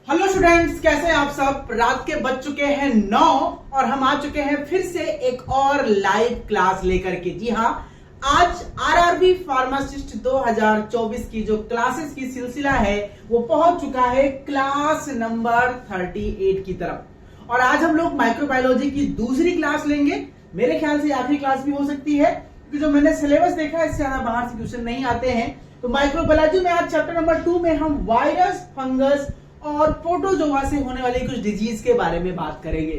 Hello students, कैसे हैं आप सब। रात के बज चुके हैं 9 और हम आ चुके हैं फिर से एक और लाइव क्लास लेकर के। जी हाँ, आज आरआरबी फार्मासिस्ट 2024 की जो क्लासेस की सिलसिला है वो पहुंच चुका है क्लास नंबर 38 की तरफ। और आज हम लोग माइक्रोबायोलॉजी की दूसरी क्लास लेंगे। मेरे ख्याल से आखिरी क्लास भी हो सकती है, क्योंकि जो मैंने सिलेबस देखा है इससे ज्यादा बाहर से क्वेश्चन नहीं आते हैं। तो माइक्रोबायोलॉजी में आज चैप्टर नंबर 2 में हम वायरस, फंगस और प्रोटोजोआ से होने वाली कुछ डिजीज के बारे में बात करेंगे।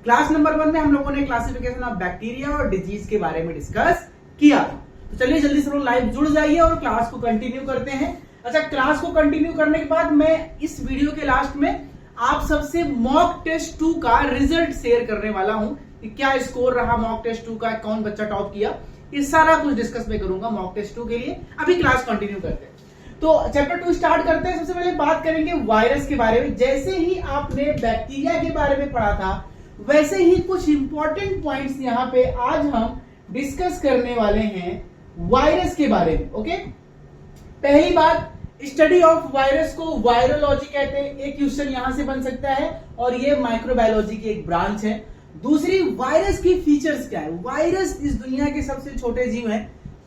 क्लास नंबर 1 में हम लोगों ने क्लासिफिकेशन ऑफ बैक्टीरिया और डिजीज के बारे में डिस्कस किया। तो चलिए जल्दी से लोग लाइव जुड़ जाइए और क्लास को कंटिन्यू करते हैं। अच्छा, क्लास को कंटिन्यू करने के बाद मैं इस वीडियो के लास्ट में आप सबसे मॉक टेस्ट 2 का रिजल्ट शेयर करने वाला हूं कि क्या स्कोर रहा मॉक टेस्ट 2 का, कौन बच्चा टॉप किया, ये सारा कुछ डिस्कस मैं करूंगा मॉक टेस्ट 2 के लिए। अभी क्लास कंटिन्यू करते हैं। तो चैप्टर 2 स्टार्ट करते हैं। सबसे पहले बात करेंगे वायरस के बारे में। जैसे ही आपने बैक्टीरिया के बारे में पढ़ा था, वैसे ही कुछ इंपॉर्टेंट पॉइंट्स यहाँ पे आज हम डिस्कस करने वाले हैं वायरस के बारे में। ओके, पहली बात, स्टडी ऑफ वायरस को वायरोलॉजी कहते हैं। एक क्वेश्चन यहां से बन सकता है और ये माइक्रोबायोलॉजी की एक ब्रांच है। दूसरी, वायरस की फीचर्स क्या है। वायरस इस दुनिया के सबसे छोटे जीव हैं।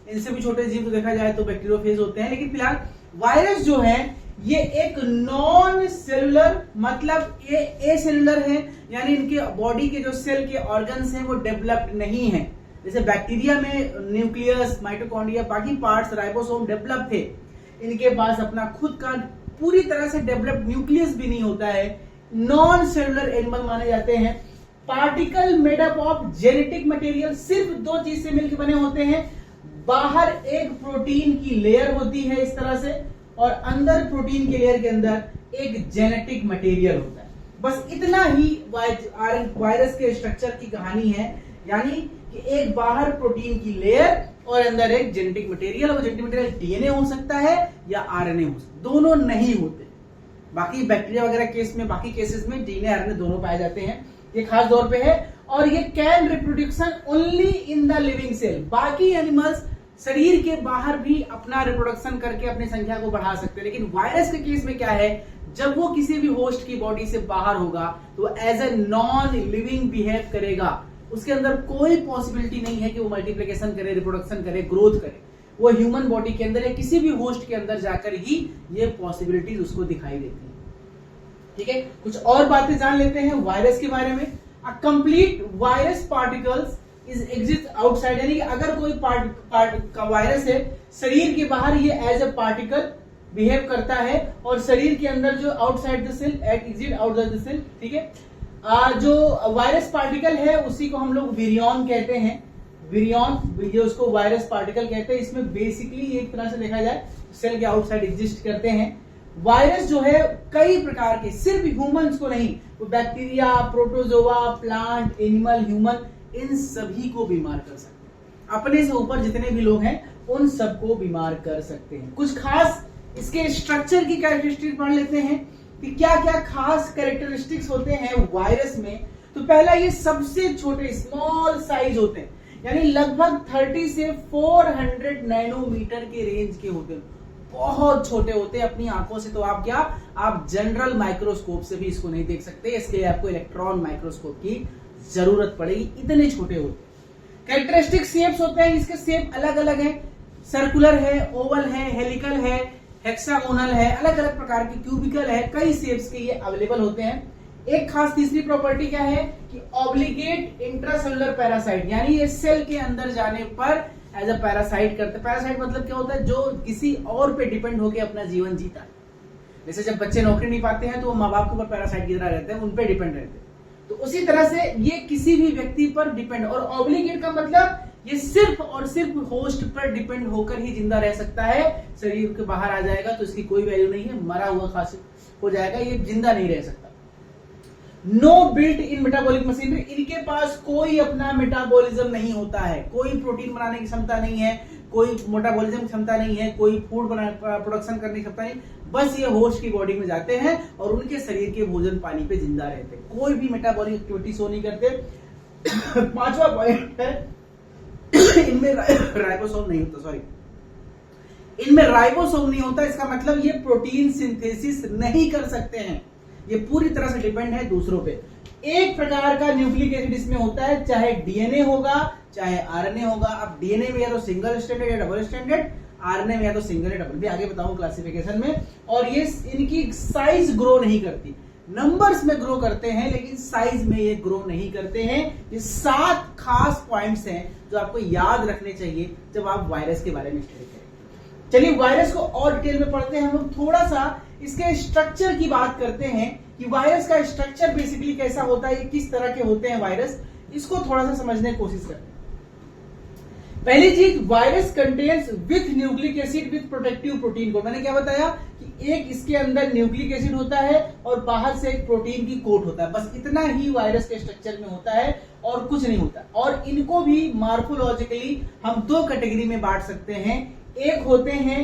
इनसे भी छोटे जीव तो देखा जाए तो बैक्टीरियोफेज होते हैं, लेकिन फिलहाल वायरस जो है ये एक नॉन सेलुलर, मतलब ये ए सेलुलर है, यानी इनके बॉडी के जो सेल के ऑर्गन्स हैं वो डेवलप्ड नहीं है। जैसे बैक्टीरिया में न्यूक्लियस, माइटोकॉन्ड्रिया, बाकी पार्ट्स, राइबोसोम डेवलप थे, इनके पास अपना खुद का पूरी तरह से डेवलप्ड न्यूक्लियस भी नहीं होता है। नॉन सेलुलर एनिमल माने जाते हैं। Particle made up of genetic material, सिर्फ दो चीज से मिलकर बने होते हैं। बाहर एक प्रोटीन की लेयर होती है इस तरह से, और अंदर प्रोटीन की लेयर के अंदर एक जेनेटिक मटेरियल होता है। बस इतना ही वायरस के स्ट्रक्चर की कहानी है, यानी कि एक बाहर प्रोटीन की लेयर और अंदर एक जेनेटिक मटेरियल। और जेनेटिक मटेरियल डीएनए हो सकता है या आरएनए हो सकता है, दोनों नहीं होते। बाकी बैक्टीरिया वगैरह केस में, बाकी केसेस में डीएनए आरएनए दोनों पाए जाते हैं, ये खास तौर पे है। और ये can reproduction only in the living cell. बाकी एनिमल्स शरीर के बाहर भी अपना रिप्रोडक्शन करके अपनी संख्या को बढ़ा सकते हैं, लेकिन वायरस के केस में क्या है, जब वो किसी भी होस्ट की बॉडी से बाहर होगा तो as a non living behave करेगा। उसके अंदर कोई पॉसिबिलिटी नहीं है कि वो मल्टीप्लिकेशन करे, रिप्रोडक्शन करे, ग्रोथ करे। वो ह्यूमन बॉडी के अंदर या किसी भी होस्ट के अंदर जाकर ही ये पॉसिबिलिटीज उसको दिखाई देती है। ठीक है, कुछ और बातें जान लेते हैं वायरस के बारे में। A complete virus particles is exist outside, यानी कि अगर कोई पार्ट का वायरस है, शरीर के बाहर ये एज ए पार्टिकल बिहेव करता है, और शरीर के अंदर जो outside the cell exit out the cell. ठीक है, जो वायरस पार्टिकल है उसी को हम लोग विरियन कहते हैं। विरियन, ये उसको वायरस पार्टिकल कहते हैं। इसमें बेसिकली एक तरह से देखा जाए सेल के आउटसाइड एग्जिस्ट करते हैं। वायरस जो है कई प्रकार के, सिर्फ ह्यूमंस को नहीं, तो bacteria, protozoa, plant, animal, human, इन सभी को बीमार कर सकते हैं। अपने से ऊपर जितने भी लोग हैं उन सबको बीमार कर सकते हैं। कुछ खास इसके स्ट्रक्चर की कैरेक्टरिस्टिक पढ़ लेते हैं कि क्या क्या खास कैरेक्टरिस्टिक्स होते हैं वायरस में। तो पहला, ये सबसे छोटे स्मॉल साइज होते हैं, यानी लगभग 30 से 400 नैनोमीटर के रेंज के होते हैं। बहुत छोटे होते हैं अपनी आंखों से, तो आप जनरल माइक्रोस्कोप से भी इसको नहीं देख सकते, इसके लिए आपको इलेक्ट्रॉन माइक्रोस्कोप की जरूरत पड़ेगी, इतने छोटे होते हैं। कैरेक्टरिस्टिक शेप्स होते हैं, इसके शेप अलग अलग है, सर्कुलर है, ओवल है, हेलिकल है, हेक्सागोनल है, अलग अलग प्रकार के, क्यूबिकल है, कई शेप्स के ये अवेलेबल होते हैं। एक खास तीसरी प्रॉपर्टी क्या है कि ऑब्लिगेट इंट्रासेलुलर पैरासाइट, यानी ये सेल के अंदर जाने पर एज अ पैरासाइट करते हैं। पैरासाइट मतलब क्या होता है, जो किसी और पे डिपेंड होकर अपना जीवन जीता है। जैसे जब बच्चे नौकरी नहीं पाते हैं तो वो माँ बाप के ऊपर पैरासाइट की तरह रहते हैं, उन पे डिपेंड रहते हैं। तो उसी तरह से ये किसी भी व्यक्ति पर डिपेंड, और ऑब्लिगेट का मतलब ये सिर्फ और सिर्फ होस्ट पर डिपेंड होकर ही जिंदा रह सकता है। शरीर के बाहर आ जाएगा तो इसकी कोई वैल्यू नहीं है, मरा हुआ खास हो जाएगा, ये जिंदा नहीं रह सकता। No built in metabolic machinery, इनके पास कोई अपना मेटाबॉलिज्म नहीं होता है, कोई प्रोटीन बनाने की क्षमता नहीं है, कोई मेटाबॉलिज्म की क्षमता नहीं है, कोई फूड प्रोडक्शन करने की क्षमता नहीं। बस ये होस्ट की बॉडी में जाते हैं और उनके शरीर के भोजन पानी पे जिंदा रहते हैं, कोई भी मेटाबॉलिक एक्टिविटी शो नहीं करते। पांचवा पॉइंट है, इनमें राइबोसोम नहीं होता, इनमें राइबोसोम नहीं होता। इसका मतलब ये प्रोटीन सिंथेसिस नहीं कर सकते हैं। ये पूरी तरह से डिपेंड है दूसरों पे। एक प्रकार का न्यूक्लिक एसिड इसमें होता है, चाहे डीएनए होगा चाहे आरएनए होगा। अब डीएनए में या तो सिंगल स्ट्रैंडेड या डबल स्ट्रैंडेड, आरएनए में या तो सिंगल या डबल, भी आगे बताऊं क्लासिफिकेशन में। और ये इनकी साइज ग्रो नहीं करती, नंबर्स में ग्रो करते हैं लेकिन साइज में ये ग्रो नहीं करते हैं। ये 7 खास पॉइंट्स हैं जो आपको याद रखने चाहिए जब आप वायरस के बारे में स्टडी करें। चलिए वायरस को और डिटेल में पढ़ते हैं। हम लोग थोड़ा सा इसके स्ट्रक्चर की बात करते हैं कि वायरस का स्ट्रक्चर बेसिकली कैसा होता है, किस तरह के होते हैं वायरस, इसको थोड़ा सा समझने की कोशिश करते हैं। पहली चीज, virus contains with nucleic acid with protective protein coat. मैंने क्या बताया कि एक इसके अंदर न्यूक्लिक एसिड होता है और बाहर से एक प्रोटीन की कोट होता है, बस इतना ही वायरस के स्ट्रक्चर में होता है और कुछ नहीं होता। और इनको भी मार्फोलॉजिकली हम 2 कैटेगरी में बांट सकते हैं। एक होते हैं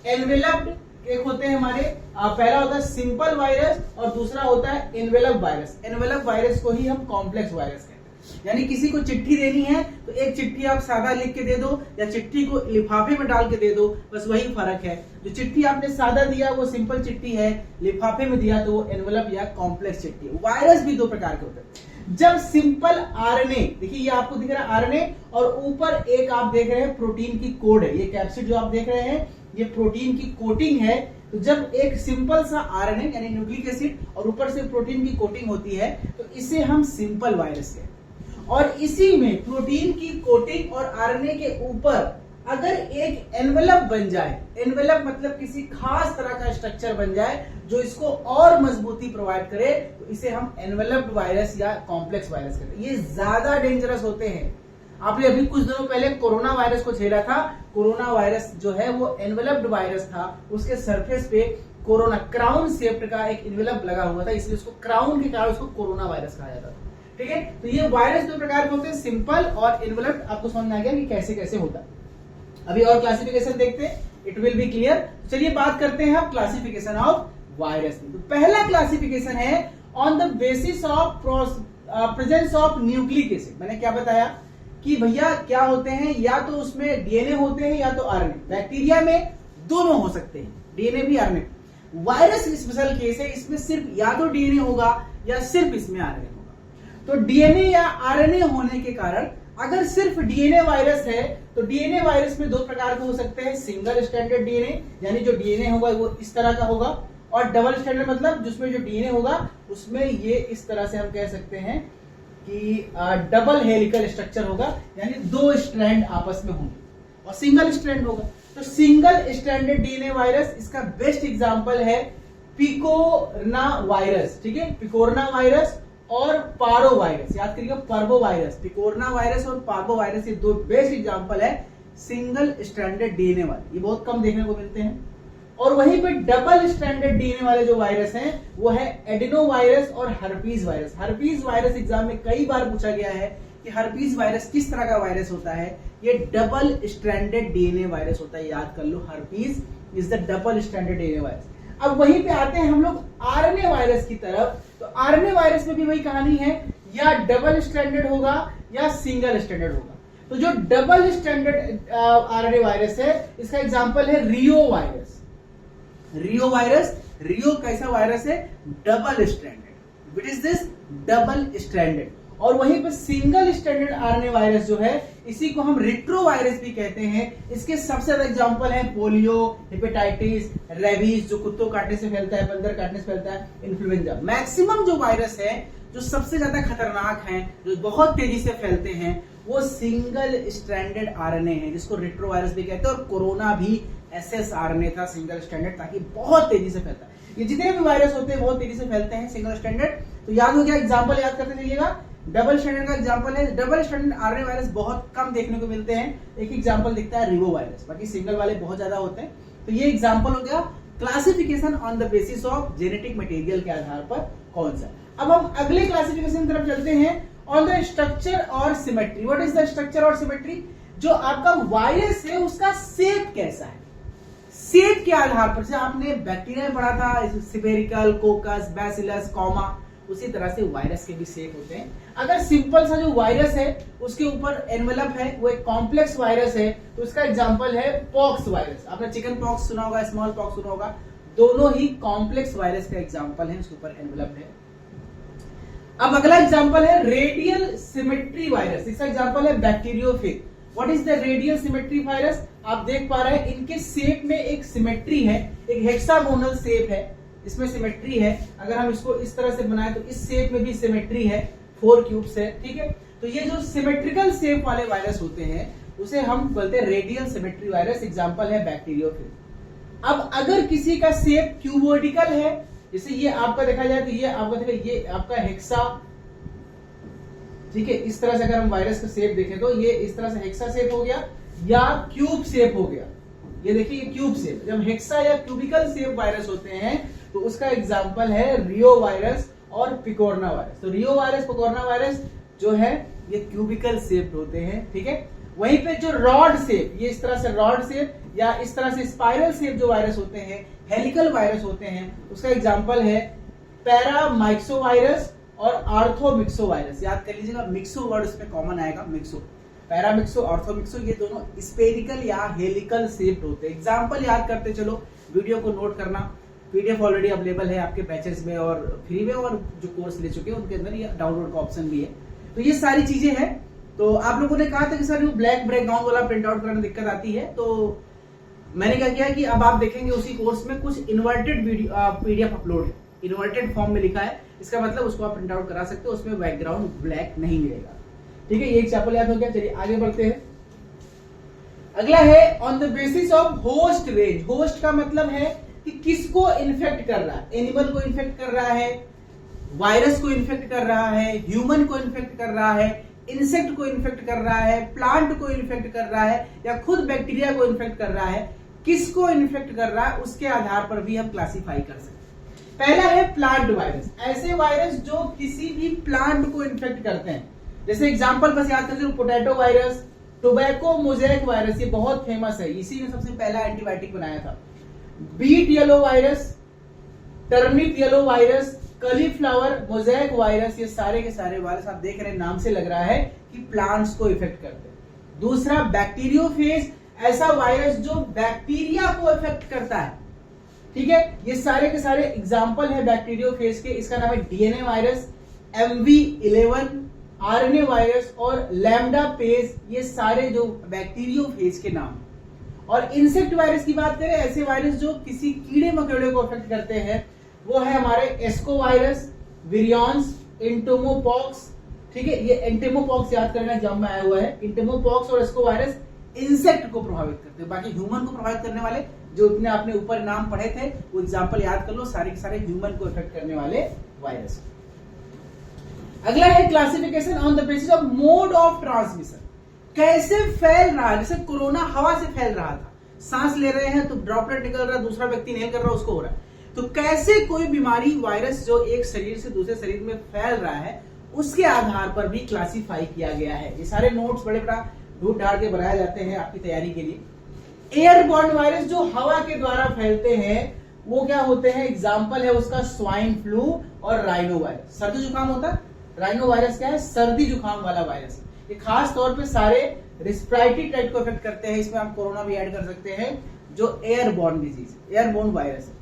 एनवेलप्ड, एक होते हैं हमारे पहला होता है सिंपल वायरस और दूसरा होता है एनवेलप वायरस। एनवेलप वायरस को ही हम कॉम्प्लेक्स वायरस कहते हैं। यानी किसी को चिट्ठी देनी है तो एक चिट्ठी आप सादा लिख के दे दो या चिट्ठी को लिफाफे में डाल के दे दो, बस वही फर्क है। जो चिट्ठी आपने सादा दिया वो सिंपल चिट्ठी है, लिफाफे में दिया तो वो एनवेलप या कॉम्प्लेक्स चिट्ठी है। वायरस भी 2 प्रकार के होते हैं। जब सिंपल आरएनए, देखिए ये आपको दिख रहा है आरएनए और ऊपर एक आप देख रहे हैं प्रोटीन की कोड है, ये कैप्सिड जो आप देख रहे हैं ये प्रोटीन की कोटिंग है। तो जब एक सिंपल सा आरएनए यानी न्यूक्लिक एसिड और ऊपर से प्रोटीन की कोटिंग होती है तो इसे हम सिंपल वायरस कहते हैं। और इसी में प्रोटीन की कोटिंग और आरएनए के ऊपर अगर एक एनवेलप बन जाए, एनवेलप मतलब किसी खास तरह का स्ट्रक्चर बन जाए जो इसको और मजबूती प्रोवाइड करे, तो इसे हम एनवेलप्ड वायरस या कॉम्प्लेक्स वायरस कहते हैं। ये ज्यादा डेंजरस होते हैं। आपने अभी कुछ दिनों पहले कोरोना वायरस को झेला था। कोरोना वायरस जो है वो एनवेलप्ड वायरस था, उसके सरफेस पे कोरोना क्राउन शेप्ड का एक एनवेलप लगा हुआ था, इसलिए उसको क्राउन के कारण उसको कोरोना वायरस कहा जाता था। ठीक है, तो ये वायरस 2 प्रकार के होते हैं, सिंपल और एनवेलप्ड। आपको समझ में आ गया कि कैसे कैसे होता है। अभी और क्लासिफिकेशन देखते हैं, इट विल बी क्लियर। चलिए बात करते हैं अब क्लासिफिकेशन ऑफ वायरस में। तो पहला क्लासिफिकेशन है on the basis of presence of nucleic acid. मैंने क्या बताया कि भैया क्या होते हैं, या तो उसमें डीएनए होते हैं या तो आरएनए। बैक्टीरिया में दोनों हो सकते हैं, डीएनए भी आरएनए। वायरस स्पेशल केस है, इसमें सिर्फ या तो डीएनए होगा या सिर्फ इसमें आरएनए होगा। तो डीएनए या आरएनए होने के कारण अगर सिर्फ डीएनए वायरस है तो डीएनए वायरस में 2 प्रकार के हो सकते हैं, सिंगल स्ट्रैंडेड डीएनए यानी जो डीएनए होगा वो इस तरह का होगा, और डबल स्ट्रैंडेड मतलब जिसमें जो डीएनए होगा उसमें ये इस तरह से हम कह सकते हैं कि डबल हेलिकल स्ट्रक्चर होगा, यानी 2 स्ट्रैंड आपस में होंगे, और सिंगल स्ट्रैंड होगा। तो सिंगल स्ट्रैंडेड डीएनए वायरस, इसका बेस्ट एग्जांपल है पिकोरना वायरस। ठीक है, पिकोरना वायरस और पारो वायरस, याद करिएगा पार्वो वायरस। पिकोरना वायरस और पार्वो वायरस ये 2 बेस्ट एग्जांपल है सिंगल स्ट्रैंडेड डीएनए वाले, ये बहुत कम देखने को मिलते हैं। और वहीं पे डबल स्ट्रैंडेड डीएनए वाले जो वायरस हैं वो है एडिनो वायरस और herpes virus. Herpes virus exam में कई बार पूछा गया है कि हर्पीज वायरस किस तरह का वायरस होता है। ये डबल स्ट्रैंडेड डीएनए वायरस होता है, याद कर लो, herpes is the double stranded DNA virus. अब वहीं पे आते हैं हम लोग आरएनए वायरस की तरफ। तो आरएनए वायरस में भी वही कहानी है, या डबल स्ट्रैंडेड होगा या सिंगल स्ट्रैंडेड होगा। तो जो डबल स्ट्रैंडेड आरएनए वायरस है इसका एग्जांपल है रियो वायरस। रियो वायरस, रियो कैसा वायरस है, double stranded. What is this, double stranded. और वहीं पर सिंगल स्ट्रैंडेड आरएनए वायरस जो है इसी को हम रेट्रो वायरस भी कहते हैं। इसके सबसे ज्यादा एग्जांपल है पोलियो, हेपेटाइटिस, रेबीज जो कुत्तों काटने से फैलता है, बंदर काटने से फैलता है, इन्फ्लुएंजा। मैक्सिमम जो वायरस है जो सबसे ज्यादा खतरनाक हैं, जो बहुत तेजी से फैलते हैं, वो सिंगल स्ट्रैंडेड आरएनए है, जिसको रेट्रो वायरस भी कहते हैं। और कोरोना भी एसएस आरएनए था, सिंगल स्ट्रैंडेड, ताकि बहुत तेजी से फैलता है। ये जितने भी वायरस होते हैं बहुत तेजी से फैलते हैं, सिंगल स्ट्रैंडेड। तो याद हो गया, एग्जांपल याद करते चलिएगा। डबल स्ट्रैंडेड का एग्जांपल है, डबल स्ट्रैंडेड आरएनए वायरस बहुत कम देखने को मिलते हैं, एक एग्जांपल दिखता है रिवो वायरस, बाकी सिंगल वाले बहुत ज्यादा होते हैं। तो ये एग्जांपल हो गया classification on the basis of genetic material के आधार पर कौन सा। अब हम अगले क्लासिफिकेशन की तरफ चलते हैं, ऑन द स्ट्रक्चर और symmetry. What is the structure और सिमेट्री, जो आपका वायरस है उसका शेप कैसा है। शेप के आधार पर, से आपने बैक्टीरिया में पढ़ा था स्फेरिकल, कोकस, बैसिलस, कॉमा, उसी तरह से वायरस के भी शेप होते हैं। अगर सिंपल सा जो वायरस है उसके ऊपर एनवेलप है, वो एक कॉम्प्लेक्स वायरस है, तो इसका एग्जांपल है पॉक्स वायरस। आपने चिकन पॉक्स सुना होगा, स्मॉल पॉक्स सुना होगा, दोनों ही कॉम्प्लेक्स वायरस का एग्जाम्पल है, सुपर एनवेलप्ड है। अब अगला एग्जाम्पल है रेडियल सिमेट्री वायरस। इसका एग्जाम्पल है bacteriophage. What is the radial symmetry virus? आप देख पा रहे हैं इनके शेप में एक सिमेट्री है, एक हेक्सागोनल शेप है, इसमें सिमेट्री है। अगर हम इसको इस तरह से बनाए तो इस शेप में भी सिमेट्री है, 4 क्यूब्स है, ठीक है। तो ये जो सिमेट्रिकल शेप वाले वायरस होते हैं उसे हम बोलते हैं रेडियल सिमेट्री वायरस। एग्जाम्पल है बैक्टीरियोफेज। अब अगर किसी का शेप क्यूबोइडिकल है, जैसे ये आपका देखा जाए तो ये आपका देखा ये आपका हेक्सा, ठीक है, इस तरह से अगर हम वायरस का शेप देखें तो ये इस तरह से हेक्सा शेप हो गया या क्यूब शेप हो गया। ये देखिए क्यूब शेप। जब हेक्सा या क्यूबिकल शेप वायरस होते हैं तो उसका एग्जाम्पल है रियो वायरस और पिकोरना वायरस। तो रियो वायरस, पिकोरना वायरस जो है ये क्यूबिकल शेप होते हैं, ठीक है। वहीं पे जो रॉड शेप, ये इस तरह से रॉड शेप या इस तरह से स्पाइरल शेप जो वायरस होते हैं, हेलिकल वायरस होते हैं, उसका एग्जाम्पल है पैरामाइक्सो वायरस और आर्थोमिक्सो वायरस। याद कर लीजिएगा, मिक्सो वर्ड इसमें कॉमन आएगा, मिक्सो, पैरामिक्सो, आर्थोमिक्सो, ये दोनों स्पेरिकल या हेलिकल शेप्ड होते हैं। एग्जाम्पल याद करते चलो, वीडियो को नोट करना। पीडीएफ ऑलरेडी अवेलेबल है आपके बैचेस में और फ्री में, और जो कोर्स ले चुके हैं उनके अंदर ये डाउनलोड का ऑप्शन भी है। तो ये सारी चीजें हैं। तो आप लोगों ने कहा था कि सर वो ब्लैक बैकग्राउंड वाला प्रिंट आउट करने में दिक्कत आती है, तो मैंने क्या किया कि अब आप देखेंगे उसी कोर्स में कुछ इन्वर्टेड पीडीएफ अपलोड है, इन्वर्टेड फॉर्म में लिखा है। इसका मतलब उसको आप प्रिंट आउट करा सकते हो, उसमें बैकग्राउंड ब्लैक नहीं मिलेगा, ठीक है। ये एग्जाम्पल याद हो गया। चलिए आगे बढ़ते हैं। अगला है on the basis of host range. Host का मतलब है कि किसको इन्फेक्ट कर रहा है। एनिमल को इन्फेक्ट कर रहा है, वायरस को इन्फेक्ट कर रहा है, ह्यूमन को इन्फेक्ट कर रहा है, इंसेक्ट को इन्फेक्ट कर रहा है, प्लांट को इन्फेक्ट कर रहा है, या खुद बैक्टीरिया को इन्फेक्ट कर रहा है। किसको इन्फेक्ट कर रहा है उसके आधार पर भी हम क्लासिफाई कर सकते हैं। पहला है प्लांट वायरस। ऐसे वायरस जो किसी भी प्लांट को इन्फेक्ट करते हैं, जैसे एग्जांपल बस याद कर लो, potato virus, tobacco mosaic virus, ये बहुत फेमस है, इसी ने सबसे पहला एंटीबायोटिक बनाया था। Beet yellow virus, turnip yellow virus, cauliflower mosaic virus, ये सारे के सारे वायरस आप देख रहे हैं, नाम से लग रहा है कि प्लांट्स को इफेक्ट करते हैं। दूसरा बैक्टीरियोफेज, ऐसा वायरस जो बैक्टीरिया को इफेक्ट करता है, ठीक है। ये सारे के सारे एग्जाम्पल है बैक्टीरियोफेज के। इसका नाम है DNA virus, MV11, RNA virus और लैम्डा पेज, ये सारे जो बैक्टीरियोफेज के नाम। और इंसेक्ट वायरस की बात करें, ऐसे वायरस जो किसी कीड़े मकोड़े को इफेक्ट करते हैं, वो है हमारे एस्को वायरस, विरियॉन्स, इंटोमोपॉक्स, ठीक है। ये एंटेमोपॉक्स याद करना एग्जाम में आया हुआ है। इंटेमोपॉक्स और एस्को वायरस इंसेक्ट को प्रभावित करते हैं, बाकी ह्यूमन को प्रभावित करने वाले जो अपने आपने ऊपर नाम पढ़े थे वो एग्जाम्पल याद कर लो, सारे के सारे ह्यूमन को इफेक्ट करने वाले वायरस। अगला है classification on the basis of mode of transmission. कैसे फैल रहा है, जैसे कोरोना हवा से फैल रहा था, सांस ले रहे हैं तो ड्रॉपलेट निकल रहा है, दूसरा व्यक्ति नहीं कर रहा उसको हो रहा है। तो कैसे कोई बीमारी, वायरस जो एक शरीर से दूसरे शरीर में फैल रहा है, उसके आधार पर भी क्लासिफाई किया गया है। ये सारे नोट्स बड़े बड़ा ढूंढ ढाड़ के बनाए जाते हैं आपकी तैयारी के लिए। एयरबॉर्न वायरस जो हवा के द्वारा फैलते हैं वो क्या होते हैं, एग्जाम्पल है उसका स्वाइन फ्लू और राइनो वायरस। सर्दी जुकाम होता है, राइनो वायरस क्या है, सर्दी जुकाम वाला वायरस। ये खास तौर पे सारे रिस्पिरेटरी ट्रैक्ट को इफेक्ट करते हैं, इसमें हम कोरोना भी ऐड कर सकते हैं, जो एयरबॉर्न डिजीज, एयरबॉर्न वायरस है।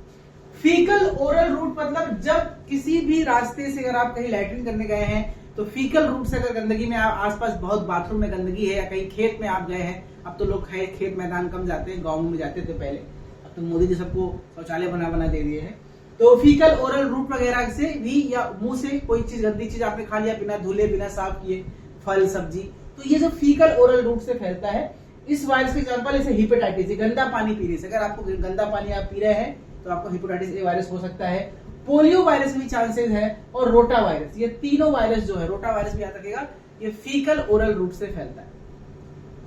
फीकल ओरल रूट मतलब जब किसी भी रास्ते से अगर आप कहीं लैट्रिन करने गए हैं तो फीकल रूट से अगर गंदगी में आसपास बहुत बाथरूम में गंदगी है, या कहीं खेत में आप गए हैं, अब तो लोग खेत मैदान कम जाते हैं, गाँव में जाते थे पहले, अब तो मोदी जी सबको शौचालय बना दे दिए हैं। तो फीकल ओरल रूट वगैरह से भी, या मुंह से कोई चीज गंदी चीज आपने खा लिया बिना धुले बिना साफ किए, फल सब्जी, तो ये जो फीकल ओरल रूट से फैलता है। इस वायरस के एग्जांपल जैसे हेपेटाइटिस, गंदा पानी पीने से, अगर आपको गंदा पानी आप पी रहे हैं तो आपको हेपेटाइटिस ए वायरस हो सकता है। पोलियो वायरस भी चांसेस है, और रोटा वायरस, ये तीनों वायरस जो है, रोटा वायरस भी याद रखिएगा, ये फीकल ओरल रूट से फैलता है।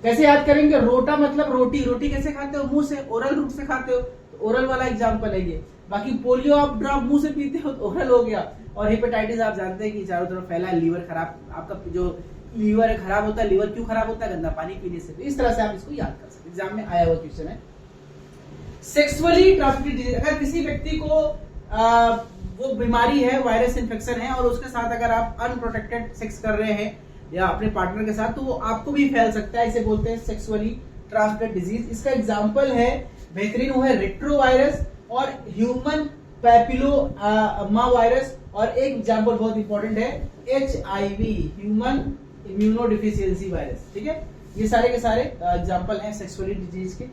कैसे याद करेंगे, रोटा मतलब रोटी, रोटी कैसे खाते हो, मुंह से, ओरल रूट से खाते हो, तो ओरल वाला एग्जाम्पल है ये। बाकी पोलियो आप ड्रॉप मुंह से पीते हो तो ओरल हो गया, और हेपेटाइटिस आप जानते हैं कि चारों तरफ फैला है, लीवर खराब, आपका जो लीवर खराब होता है, लीवर क्यों खराब होता है, गंदा पानी पीने से। तो इस तरह से आप इसको याद कर सकते, एग्जाम में आया हुआ क्वेश्चन है। सेक्सुअली ट्रांसमिटेड डिजीज, अगर किसी व्यक्ति को वो बीमारी है, वायरस इन्फेक्शन है, और उसके साथ अगर आप अनप्रोटेक्टेड सेक्स कर रहे हैं या अपने पार्टनर के साथ, तो वो आपको भी फैल सकता है, इसे बोलते हैं सेक्सुअली ट्रांसमिटेड डिजीज। इसका एग्जाम्पल है बेहतरीन वो है रेट्रो वायरस और ह्यूमन पैपिलोमा वायरस, और एक एग्जाम्पल बहुत इंपॉर्टेंट है HIV, ह्यूमन इम्यूनोडिफिशियंसी वायरस। ठीक है, ये सारे के सारे एग्जाम्पल हैं सेक्सुअली डिजीज के।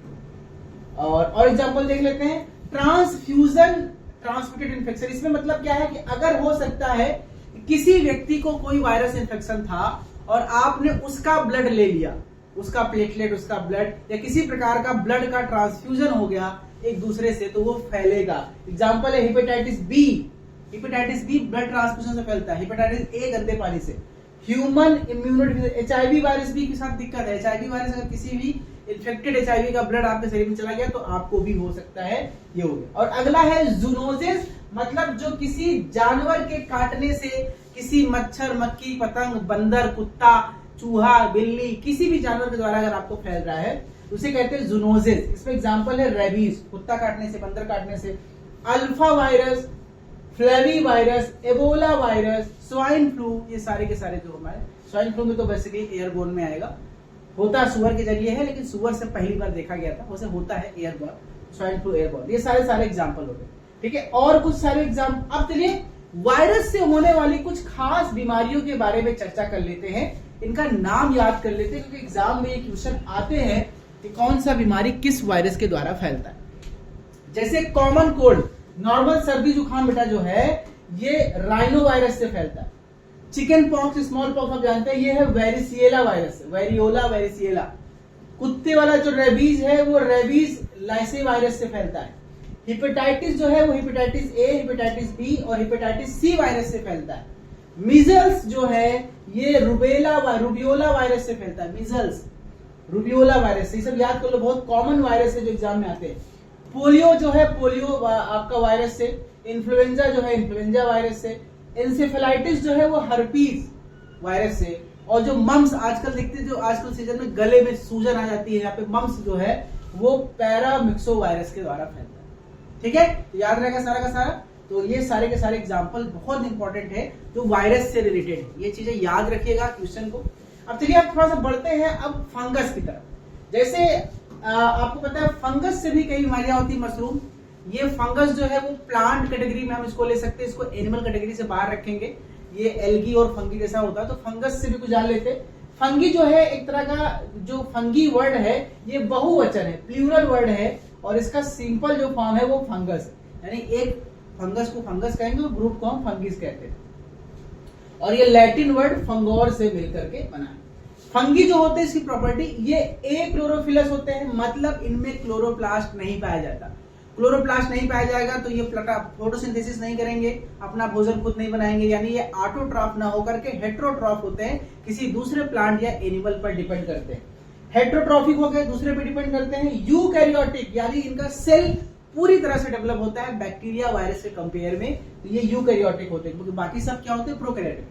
और एग्जाम्पल देख लेते हैं, ट्रांसफ्यूजन ट्रांसमिटेड इन्फेक्शन। इसमें मतलब क्या है कि अगर हो सकता है किसी व्यक्ति को कोई वायरस इन्फेक्शन था और आपने उसका ब्लड ले लिया, उसका प्लेटलेट, उसका ब्लड या किसी प्रकार का ब्लड का ट्रांसफ्यूजन हो गया एक दूसरे से, तो वो फैलेगा। एग्जाम्पल है hepatitis B. Hepatitis B blood transfusion से फैलता है, हेपेटाइटिस ए गंदे पानी से। ह्यूमन इम्यूनोडिफिशियंसी, HIV वायरस बी के साथ दिक्कत है। HIV वायरस अगर किसी भी इन्फेक्टेड HIV का ब्लड आपके शरीर में चला गया तो आपको भी हो सकता है, ये हो गया। और अगला है जूनोसिस, मतलब जो किसी जानवर के काटने से, किसी मच्छर, मक्खी, पतंग, बंदर, कुत्ता, चूहा, बिल्ली, किसी भी जानवर के द्वारा अगर आपको फैल रहा है उसे कहते हैं जूनोसिस। इसमें एग्जांपल है रेबीज, कुत्ता काटने से, बंदर काटने से, alpha virus, flavi virus, Ebola virus, swine flu, ये सारे के सारे जो हमारे, स्वाइन फ्लू में तो बेसिकली एयरबोर्न में आएगा, होता सुअर के जरिए है, लेकिन सुअर से पहली बार देखा गया था, वैसे होता है एयरबोर्न, स्वाइन फ्लू एयरबोर्न। ये सारे सारे एग्जांपल हो गए। ठीक है, और कुछ सारे एग्जाम्पल। अब चलिए वायरस से होने वाली कुछ खास बीमारियों के बारे में चर्चा कर लेते हैं, इनका नाम याद कर लेते हैं, क्योंकि एग्जाम में ये क्वेश्चन आते हैं कि कौन सा बीमारी किस वायरस के द्वारा फैलता है। जैसे कॉमन कोल्ड, नॉर्मल सर्दी जुकाम बेटा जो है ये राइनो वायरस से फैलता है। चिकन पॉक्स, स्मॉल पॉक्स आप जानते हैं, ये है वेरिसिएला वायरस, वेरियोला वेरिसिएला। कुत्ते वाला जो रेबीज है वो रेबीज लाइसे वायरस से फैलता है। हेपेटाइटिस जो है वो हेपेटाइटिस ए, हेपेटाइटिस बी और हेपेटाइटिस सी वायरस से फैलता है। मीजल्स जो है ये रुबियोला वायरस से फैलता है। मीजल्स, रुबियोला वायरस, ये सब याद कर लो, बहुत कॉमन वायरस है जो एग्जाम में आते हैं। पोलियो जो है पोलियो आपका वायरस से, इन्फ्लुएंजा जो है इन्फ्लुएंजा वायरस से, एंसेफेलाइटिस जो है वो हर्पीज वायरस से, और जो मम्स आजकल देखते हैं, जो आजकल सीजन में गले में सूजन आ जाती है, यहाँ पे मम्स जो है वो पैरामिक्सो वायरस के द्वारा फैलता है। ठीक है, तो याद रहेगा सारा का सारा। तो ये सारे के सारे एग्जाम्पल बहुत इंपॉर्टेंट है जो वायरस से रिलेटेड है, ये चीजें याद रखिएगा क्वेश्चन को। अब चलिए आप थोड़ा सा बढ़ते हैं अब फंगस की तरफ। जैसे आपको पता है फंगस से भी कई बीमारियां होती है, मशरूम। ये फंगस जो है वो प्लांट कैटेगरी में हम इसको ले सकते हैं, इसको एनिमल कैटेगरी से बाहर रखेंगे। ये एल्गी और फंगी जैसा होता है, तो फंगस से भी कुछ जान लेते हैं। फंगी जो है एक तरह का जो फंगी वर्ड है ये बहुवचन है, प्लूरल वर्ड है, और इसका सिंपल जो फॉर्म है वो फंगस है, यानी एक फंगस को फंगस कहेंगे तो ग्रुप को हम फंगिस कहते हैं। और ये लैटिन वर्ड फंगोर से मिलकर के बना है। फंगी जो होते हैं इसकी प्रॉपर्टी, ये ए क्लोरोफिलस होते हैं, मतलब इनमें क्लोरोप्लास्ट नहीं पाया जाता। क्लोरोप्लास्ट नहीं पाया जाएगा तो ये फोटोसिंथेसिस नहीं करेंगे, अपना भोजन खुद नहीं बनाएंगे, यानी ये ऑटोट्रॉफ ना होकर के हेट्रोट्रॉफ होते हैं, किसी दूसरे प्लांट या एनिमल पर डिपेंड करते हैं। हेट्रोट्रॉफिक हो गए, दूसरे पे डिपेंड करते हैं। यूकैरियोटिक, यानी इनका सेल पूरी तरह से डेवलप होता है बैक्टीरिया वायरस के कंपेयर में, तो ये यूकैरियोटिक होते हैं, क्योंकि बाकी सब क्या होते हैं, प्रोकैरियोटिक।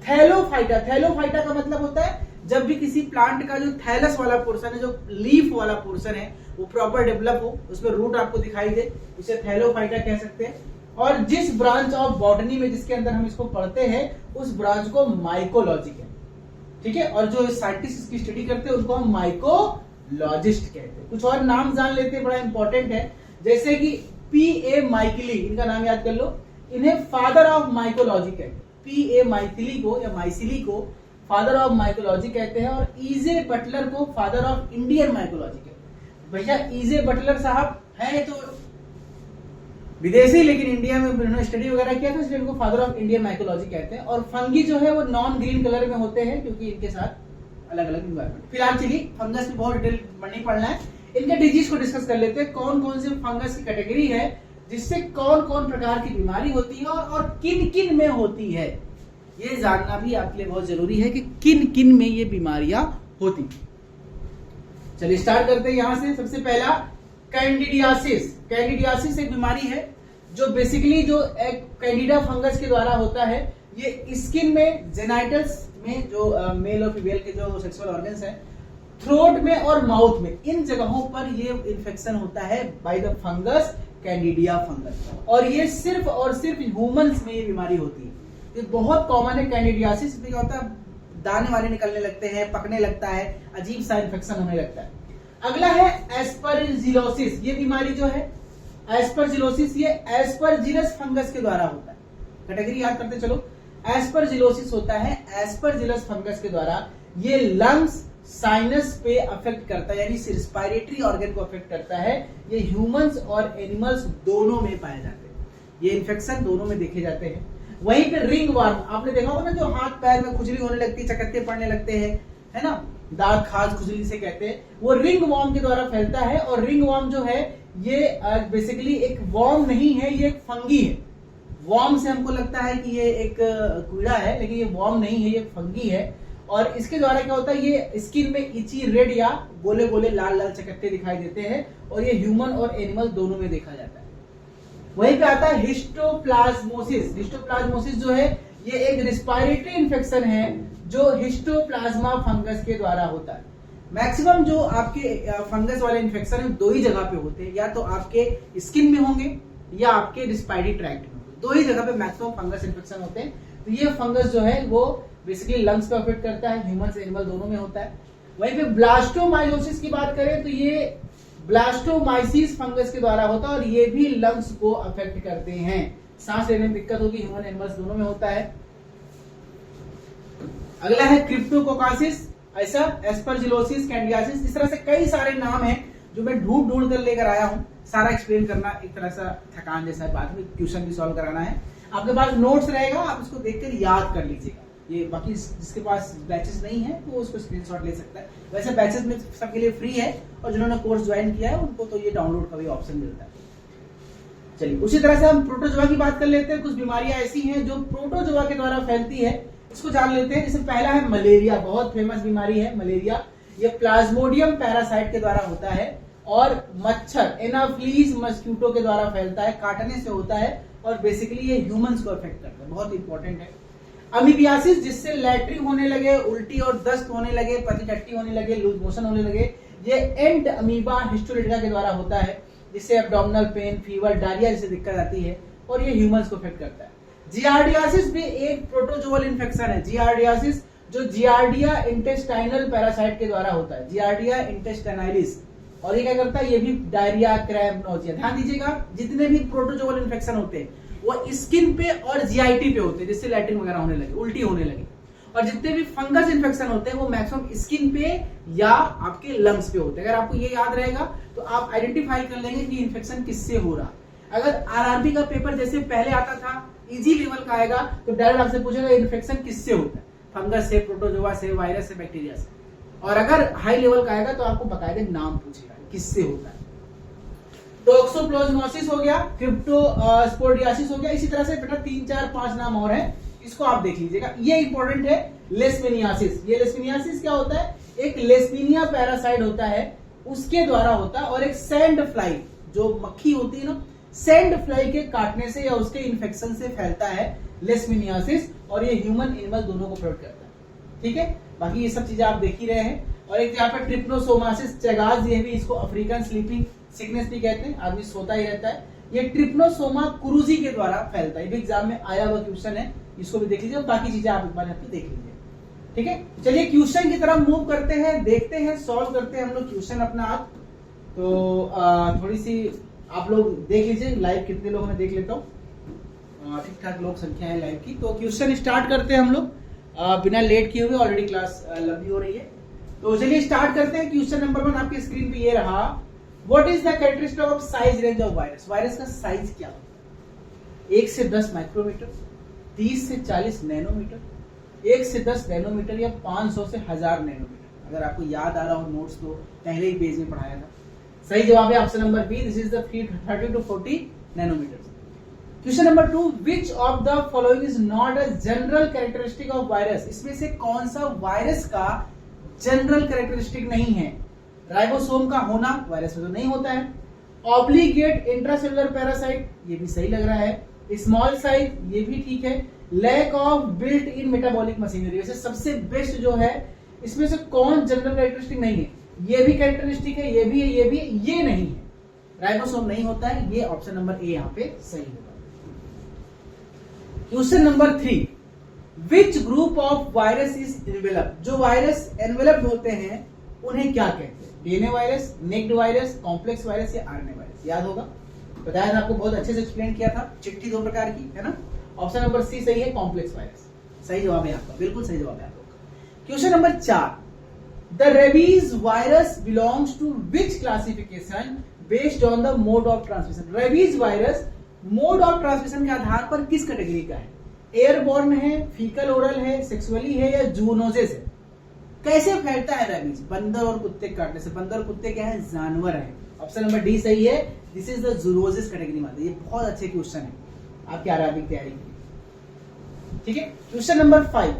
थैलोफाइटा, थैलोफाइटा का मतलब होता है जब भी किसी प्लांट का जो थैलस वाला पोर्शन है, जो लीफ वाला पोर्शन है, वो प्रॉपर डेवलप हो, उसमें रूट आपको दिखाई दे, उसे थैलोफाइटा कह सकते हैं। और जिस ब्रांच ऑफ बॉटनी में जिसके अंदर हम इसको पढ़ते हैं उस ब्रांच को माइकोलॉजी कहते हैं। ठीक है, और जो साइंटिस्ट इसकी स्टडी करते हैं उनको हम माइकोलॉजिस्ट कहते हैं। कुछ और नाम जान लेते हैं, बड़ा इंपॉर्टेंट है, जैसे कि P.A. माइकिली, इनका नाम याद कर लो, इन्हें फादर ऑफ माइकोलॉजी कहते हैं। P.A. माइकिली को या माइसिली को फादर ऑफ माइकोलॉजी कहते हैं, और ईजे बटलर को फादर ऑफ इंडियन माइकोलॉजी कहते हैं। भैया ईजे बटलर साहब है तो विदेशी, लेकिन इंडिया में उन्होंने स्टडी वगैरह किया था, इसलिए इनको फादर ऑफ इंडियन माइकोलॉजी कहते हैं। और फंगी जो है वो नॉन ग्रीन कलर में होते हैं, क्योंकि इनके साथ अलग अलग इन्वायरमेंट। फिलहाल चलिए फंगस में बहुत डिटेल नहीं पढ़ना है, इनके डिजीज को डिस्कस कर लेते हैं। कौन कौन से फंगस की कैटेगरी है, जिससे कौन कौन प्रकार की बीमारी होती है और किन किन में होती है, ये जानना भी आपके लिए बहुत जरूरी है कि किन किन में ये बीमारियां होती। चलिए स्टार्ट करते हैं यहां से। सबसे पहला कैंडिडियासिस। कैंडिडियासिस एक बीमारी है जो बेसिकली जो एक कैंडिडा फंगस के द्वारा होता है। ये स्किन में, जेनाइटल्स में, जो मेल और फीमेल के जो सेक्सुअल ऑर्गन्स हैं, थ्रोट में और माउथ में, इन जगहों पर ये इन्फेक्शन होता है बाय द फंगस कैंडिडिया फंगस। और ये सिर्फ और सिर्फ ह्यूमंस में ये बीमारी होती है। ये बहुत कॉमन है कैंडिडियासिस। क्या होता है, दाने वाने निकलने लगते हैं, पकने लगता है, अजीब सा इन्फेक्शन होने लगता है। अगला है एस्परजिलोसिस। ये बीमारी जो है एस्परजिलोसिस ये एस्परजिलस फंगस के द्वारा होता है। कैटेगरी याद करते चलो, एस्परजिलोसिस होता है एस्परजिलस फंगस के द्वारा। ये लंग्स साइनस पे अफेक्ट करता है, यानी रिस्पायरेटरी ऑर्गन को अफेक्ट करता है। ये ह्यूमंस और एनिमल्स दोनों में पाए जाते हैं, ये इन्फेक्शन दोनों में देखे जाते हैं। वहीं पे रिंग वर्म आपने देखा होगा ना, जो हाथ पैर में खुजली होने लगती है, चकत्ते पड़ने लगते हैं, है ना, दांत खाज खुजली से कहते हैं, वो रिंग वर्म के द्वारा फैलता है। और रिंग वर्म जो है ये बेसिकली एक वर्म नहीं है, ये एक फंगी है। वर्म से हमको लगता है कि ये एक कीड़ा है, लेकिन ये वर्म नहीं है, ये फंगी है। और इसके द्वारा क्या होता है, ये स्किन में इची रेड या गोले गोले लाल लाल चकत्ते दिखाई देते हैं, और ये ह्यूमन और एनिमल दोनों में देखा जाता है। वहीं पे आता है हिस्टोप्लाज्मोसिस। हिस्टोप्लाज्मोसिस जो है ये एक रिस्पायरेटरी इन्फेक्शन है जो हिस्टोप्लाज्मा फंगस के द्वारा होता है। मैक्सिमम जो आपके फंगस वाले इन्फेक्शन है दो ही जगह पे होते हैं, या तो आपके स्किन में होंगे या आपके रिस्पायरेटरी ट्रैक्ट में, दो ही जगह पे मैक्सिमम फंगस इन्फेक्शन होते हैं। तो ये फंगस जो है वो बेसिकली लंग्स पे अफेक्ट करता है, ह्यूमन एनिमल दोनों में होता है। वहीं पे ब्लास्टोमाइलोसिस की बात करें तो ये ब्लास्टोमाइसिस फंगस के द्वारा होता है, और ये भी लंग्स को अफेक्ट करते हैं, सांस लेने में दिक्कत होगी, ह्यूमन एनिमल्स दोनों में होता है। अगला है क्रिप्टोकोकासिस, ऐसा एस्परजिलोसिस, कैंडियासिस, इस तरह से कई सारे नाम हैं जो मैं ढूंढ ढूंढ कर लेकर आया हूं। सारा एक्सप्लेन करना एक तरह से थकान जैसा, बाद में क्वेश्चन भी सॉल्व कराना है। आपके पास नोट्स रहेगा, आप इसको देखकर याद कर लीजिएगा। ये बाकी जिसके पास बैचेस नहीं है तो उसको स्क्रीनशॉट ले सकता है। वैसे बैचेस में सबके लिए फ्री है, और जिन्होंने कोर्स ज्वाइन किया है उनको तो ये डाउनलोड का भी ऑप्शन मिलता है। चलिए, उसी तरह से हम प्रोटोजोआ की बात कर लेते हैं। कुछ बीमारियां ऐसी हैं जो प्रोटोजोआ के द्वारा फैलती है, इसको जान लेते हैं। जैसे पहला है मलेरिया, बहुत फेमस बीमारी है मलेरिया। ये प्लाज्मोडियम पैरासाइट के द्वारा होता है, और मच्छर एनाफ्लीज मस्क्यूटो के द्वारा फैलता है, काटने से होता है, और बेसिकली ये ह्यूमंस को अफेक्ट करता है, बहुत इंपॉर्टेंट है। अमीबियासिस, जिससे लैट्रिन होने लगे, उल्टी और दस्त होने लगे, पतली टट्टी होने लगे, लूज मोशन होने लगे, ये एंड अमीबा हिस्टोलिटिका के द्वारा होता है, जिससे एब्डोमिनल पेन, फीवर, डायरिया जैसी दिक्कत आती है, और ये ह्यूमंस को अफेक्ट करता है। जियार्डियासिस भी एक प्रोटोजोअल इन्फेक्शन है। जियार्डियासिस जो जियार्डिया इंटेस्टाइनल पैरासाइट के द्वारा होता है, जियार्डिया इंटेस्टाइनालिस, और ये क्या करता है, ये भी डायरिया, क्रैम्प, नोजिया। ध्यान दीजिएगा, जितने भी प्रोटोजोअल इन्फेक्शन होते हैं वो स्किन पे और जीआईटी पे होते हैं, जिससे लैट्रिन वगैरह होने लगे, उल्टी होने लगे। और जितने भी फंगस इन्फेक्शन होते हैं वो मैक्सिमम स्किन पे या आपके लंग्स पे होते हैं। अगर आपको ये याद रहेगा तो आप आइडेंटिफाई कर लेंगे कि इन्फेक्शन किससे हो रहा है। अगर आरआरबी का पेपर जैसे पहले आता था, इजी लेवल का आएगा, तो डायरेक्ट आपसे पूछेगा इन्फेक्शन किससे होता है, फंगस से, प्रोटोजोआ से, वायरस से, बैक्टीरिया से। और अगर हाई लेवल का आएगा तो आपको बकायदे नाम पूछेगा किससे होता है। टोक्सोप्लाज्मोसिस हो गया, क्रिप्टोस्पोडियासिस हो गया। इसी तरह से बेटा 3, 4, 5 नाम और हैं, इसको आप देख लीजिएगा। ये इंपॉर्टेंट है, लेशमेनियासिस। ये लेशमेनियासिस क्या होता है, एक लेशमीनिया पैरासाइट होता है, उसके द्वारा होता है। और एक सैंड फ्लाई, जो मक्खी होती है ना, सैंड फ्लाई के काटने से या उसके इन्फेक्शन से फैलता है लेशमेनियासिस, और ये ह्यूमन एनिमल दोनों को प्रोटेक्ट करता है। ठीक है, बाकी ये सब चीजें आप देख ही रहे हैं। और एक यहाँ पे ट्रिप्नोसोमासिस चैगाज, ये भी इसको अफ्रीकन स्लीपिंग सिकनेस भी कहते हैं, आदमी सोता ही रहता है। ये ट्रिप्नोसोमा क्रूजी के द्वारा फैलता है, ये भी एग्जाम में आया हुआ क्वेश्चन है, इसको भी देख लीजिए। और बाकी चीजें आप एक बार देख लीजिए। ठीक है, चलिए क्वेश्चन की तरफ मूव करते हैं, देखते हैं, सॉल्व करते हैं हम लोग क्वेश्चन अपना आप। तो थोड़ी सी आप लोग देख लीजिए, लाइव कितने लोगों ने देख लेता हूँ, ठीक ठाक लोग संख्या है लाइव की। तो क्वेश्चन स्टार्ट करते हैं हम लोग बिना लेट किए हुए, ऑलरेडी क्लास लंबी हो रही है। तो चलिए स्टार्ट करते हैं। क्वेश्चन नंबर 1 आपकी स्क्रीन पे ये रहा, what is the characteristic of size range of virus. Virus का साइज क्या होता है, 1 से 10 माइक्रोमीटर, 30 से 40 नैनोमीटर, 1 से 10 नैनोमीटर, या 500 से 1000 नैनोमीटर। अगर आपको याद आ रहा हो नोट्स तो पहले ही पेज में पढ़ाया था। सही जवाब है option number B, this is the 30 to 40 nanometre. Question number 2, which of the following is not a general characteristic of virus. इसमें से कौन सा वायरस का जनरल कैरेक्टरिस्टिक नहीं है। राइबोसोम का होना वायरस में तो नहीं होता है। ऑब्लिगेट इंट्रासेलुलर पैरासाइट, ये भी सही लग रहा है। स्मॉल साइज, ये भी ठीक है। Lack of built in metabolic machinery, वैसे सबसे बेस्ट जो है इसमें से कौन जनरल कैरेक्टरिस्टिक नहीं है। ये भी कैरेक्टरिस्टिक है, ये भी है, ये भी है, ये नहीं है। राइबोसोम नहीं होता है, ये ऑप्शन नंबर ए यहाँ पे सही होगा। Question number 3, which group of virus is envelope. जो वायरस एनवेलप होते हैं उन्हें क्या कहते हैं, DNA virus, naked virus, complex virus या आरएनए वायरस। याद होगा बताया था आपको, बहुत अच्छे से एक्सप्लेन किया था, चिट्ठी 2 प्रकार की है ना। ऑप्शन नंबर सी सही है, कॉम्प्लेक्स वायरस, सही जवाब है आपका, बिल्कुल सही जवाब है आप लोग का। Question number 4, the rabies virus belongs to which classification based on the mode of transmission. Rabies virus mode of transmission के आधार पर किस कैटेगरी का है? एयरबॉर्न है, फीकल ओरल है, सेक्सुअली है या जूनोसिस है? कैसे फैलता है रेबीज? बंदर और कुत्ते काटने से। बंदर और कुत्ते क्या है? जानवर है। ऑप्शन नंबर डी सही है, this is the zoonosis category में आता है। ये बहुत अच्छे क्वेश्चन है आपके आरआरबी की तैयारी के लिए, ठीक है। Question number 5,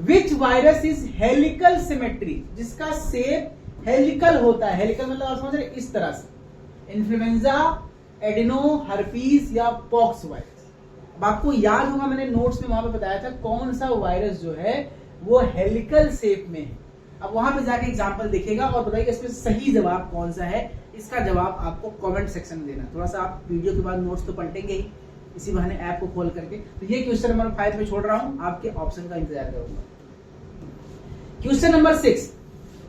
which virus is helical symmetry, जिसका शेप हेलिकल होता है। हेलिकल मतलब आप समझ रहे इस तरह से। इन्फ्लुएंजा, एडिनो, हर्पीज या पॉक्स वायरस। अब आपको याद होगा मैंने नोट्स में वहां पे बताया था कौन सा वायरस जो है वो हेलिकल शेप में है। अब वहां पे जाके एग्जांपल देखिएगा और बताइए इसमें सही जवाब कौन सा है। इसका जवाब आपको कमेंट सेक्शन में देना। थोड़ा सा आप वीडियो के बाद नोट्स तो पलटेंगे ही, इसी बहाने ऐप को खोल करके। तो ये क्वेश्चन नंबर 5 में छोड़ रहा हूं, आपके ऑप्शन का इंतजार करूंगा। Question number 6,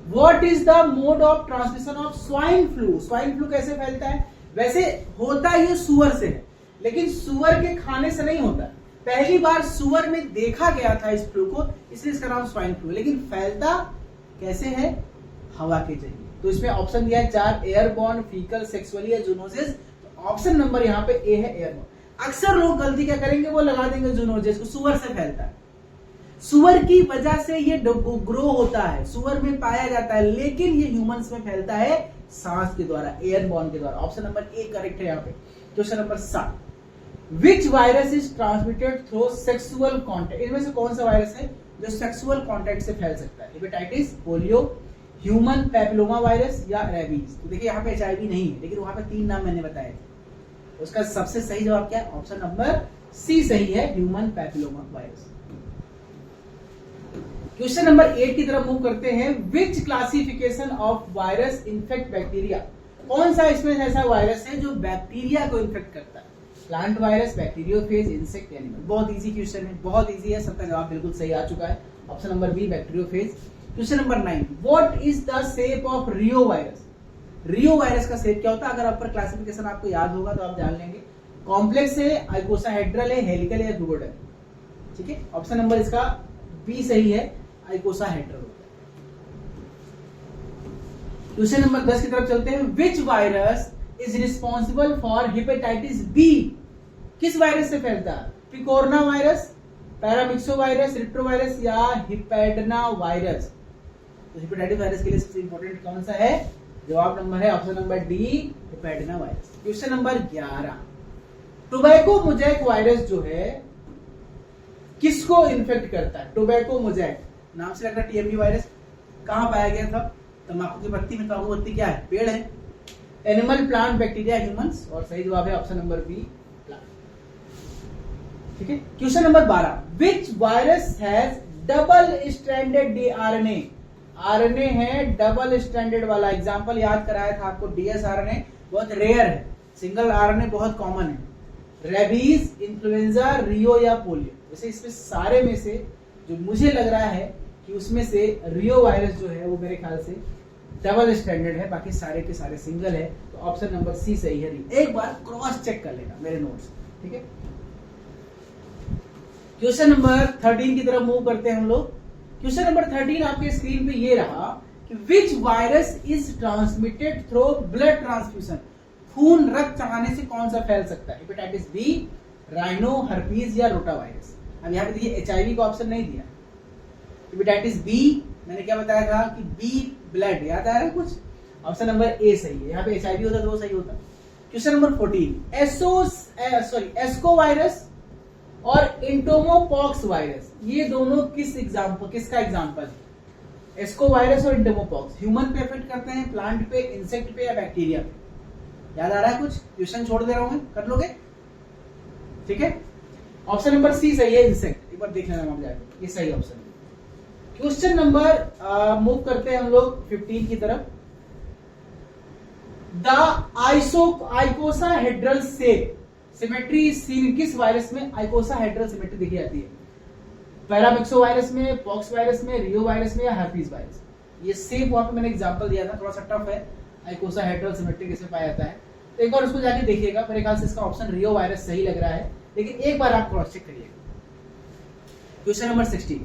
what is the mode of transmission of swine flu. Swine flu कैसे फैलता है? वैसे होता ये सुअर से है, लेकिन सुअर के खाने से नहीं होता। पहली बार सुअर में देखा गया था इस फ्लू को, इसलिए इसका नाम स्वाइन फ्लू। लेकिन फैलता कैसे है? हवा के जरिए। तो इसमें ऑप्शन दिया है 4, एयरबॉर्न, फीकल, सेक्सुअली या जूनोसिस। तो ऑप्शन नंबर यहाँ पे ए है, एयरबॉर्न। अक्सर लोग गलती क्या करेंगे, वो लगा देंगे जूनोसिस को, सुअर से फैलता है। सुअर की वजह से ये ग्रो होता है, सुअर में पाया जाता है, लेकिन ये ह्यूमंस में फैलता है सांस के द्वारा, एयरबॉर्न के द्वारा। ऑप्शन नंबर ए करेक्ट है यहाँ पे। Question number 7, which virus is transmitted through sexual contact. इनमें से कौन सा वायरस है जो सेक्सुअल कॉन्टेक्ट से फैल सकता है? Hepatitis, polio, human papilloma virus या रेबीज। तो देखिए यहाँ पे एचआईवी नहीं है, लेकिन वहां पे 3 नाम मैंने बताए थे। उसका सबसे सही जवाब क्या है? ऑप्शन नंबर सी सही है, human papilloma virus. Question number 8 की तरफ मूव करते हैं। Which classification of virus infect bacteria. कौन सा इसमें ऐसा वायरस है जो बैक्टीरिया को इन्फेक्ट करता है? Plant virus, bacteriophage, insect, animal. बहुत इजी क्वेश्चन है, बहुत इजी है, सबका जवाब बिल्कुल सही आ चुका है। Option number B, bacteriophage. Question number 9, what is the shape of reo virus. Reo virus का शेप क्या होता है? अगर आप पर क्लासिफिकेशन आपको याद होगा तो आप जान लेंगे। कॉम्प्लेक्स है, आइकोसाहेड्रल है, हेलिकल है या ध्रुवोइडल। ठीक है, ऑप्शन नंबर इसका बी सही है, आइकोसाहेड्रल होता है। क्वेश्चन नंबर 10 की तरफ चलते हैं। Which virus is responsible for hepatitis B. किस वायरस से फैलता है? Picorna virus, paramyxo virus, retrovirus या हिपेडना वायरस। तो हेपेटाइटिस वायरस के लिए सबसे इंपॉर्टेंट कौन सा है? जवाब नंबर है option number D, hepadna virus. Question number 11, tobacco mosaic virus जो है किसको इन्फेक्ट करता है? टोबैको मोजैक, नाम से लग रहा है टीएमडी वायरस। कहां पाया गया था? तंबाकू की पत्ती में। तंबाकू पत्ती क्या है? पेड़ है। Animal, plant, bacteria, humans. और सही जवाब है ऑप्शन नंबर बी, प्लांट। ठीक है। Question number 12, which virus has double stranded DRNA. RNA है डबल स्ट्रैंडेड वाला। एग्जांपल याद कराया था आपको, डीएस आरएनए बहुत रेयर है, सिंगल आरएनए बहुत कॉमन है। रेबीज, इन्फ्लुएंजा, रियो या पोलियो। वैसे इसमें सारे में से जो मुझे लग रहा है कि उसमें से रियो वायरस जो है वो मेरे ख्याल से डबल स्टैंडर्ड है, बाकी सारे के सारे सिंगल है। तो ऑप्शन नंबर सी सही है। एक बार क्रॉस चेक कर लेना मेरे नोट्स, ठीक है। क्वेश्चन नंबर 13 की तरफ मूव करते हैं हम लोग। क्वेश्चन नंबर 13 आपके स्क्रीन पे ये रहा कि which virus is transmitted through blood transfusion. खून, रक्त चढ़ाने से कौन सा फैल सकता है? हेपेटाइटिस बी, राइनो, हर्पीज या रोटा वायरस। अब यहाँ पे देखिए एचआईवी का ऑप्शन नहीं दिया। हेपेटाइटिस बी मैंने क्या बताया था कि बी ब्लड, याद आ रहा है कुछ? ऑप्शन नंबर ए सही है। यहाँ पे एचआईवी होता तो वो सही होता। क्वेश्चन नंबर 14, एस्को वायरस और इंटोमोपॉक्स वायरस, ये दोनों किसका एग्जाम्पल है? एस्को वायरस और इंटोमोपॉक्स ह्यूमन पे इफेक्ट करते हैं, प्लांट पे, इंसेक्ट पे या बैक्टीरिया पे? याद आ रहा है कुछ? क्वेश्चन छोड़ दे रहा हूं मैं, कर लोगे? ठीक है, ऑप्शन नंबर सी सही है, इंसेक्ट। एक बार देख लेना जाएगा, ये सही ऑप्शन है। क्वेश्चन नंबर मूव करते हैं हम लोग 15 की तरफ। द आइकोसाहेड्रल सिमेट्री सीन किस वायरस में आइकोसाहेड्रल सिमेट्री देखी जाती है? पैरामिक्सो वायरस में, पॉक्स वायरस में, रियो वायरस में या हर्पीज वायरस? ये सेम वहां पे मैंने एग्जांपल दिया था, थोड़ा सा टफ है। आइकोसाहेड्रल सिमेट्री किसमें पाया जाता है? एक बार उसको जाके देखिएगा, मेरे ख्याल से इसका ऑप्शन रियो वायरस सही लग रहा है, लेकिन एक बार आप क्रॉस चेक करिएगा। Question number 16,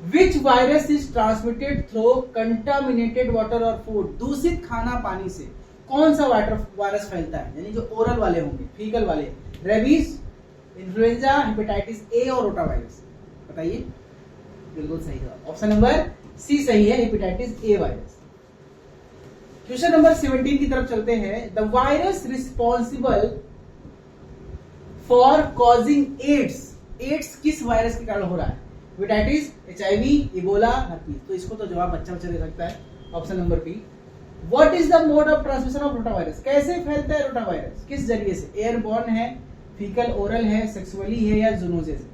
which virus is transmitted through contaminated water और फूड? दूषित खाना पानी से कौन सा वायरस फैलता है? यानी जो ओरल वाले होंगे, फीकल वाले, रेबीज, इन्फ्लुएंजा, हेपेटाइटिस ए और रोटा वायरस। बताइए। बिल्कुल सही जवाब, ऑप्शन नंबर सी सही है, hepatitis A virus. Question number 17 की तरफ चलते हैं। The virus responsible for causing AIDS, AIDS किस वायरस के कारण हो रहा है? Hepatitis, HIV, Ebola, herpes. तो इसको तो जवाब बच्चा दे सकता है, option number B. What is the mode of transmission of rota virus? कैसे फैलता है रोटा वायरस, किस जरिए से? एयरबॉर्न है, फीकल ओरल है, सेक्सुअली है या जूनोसिस है?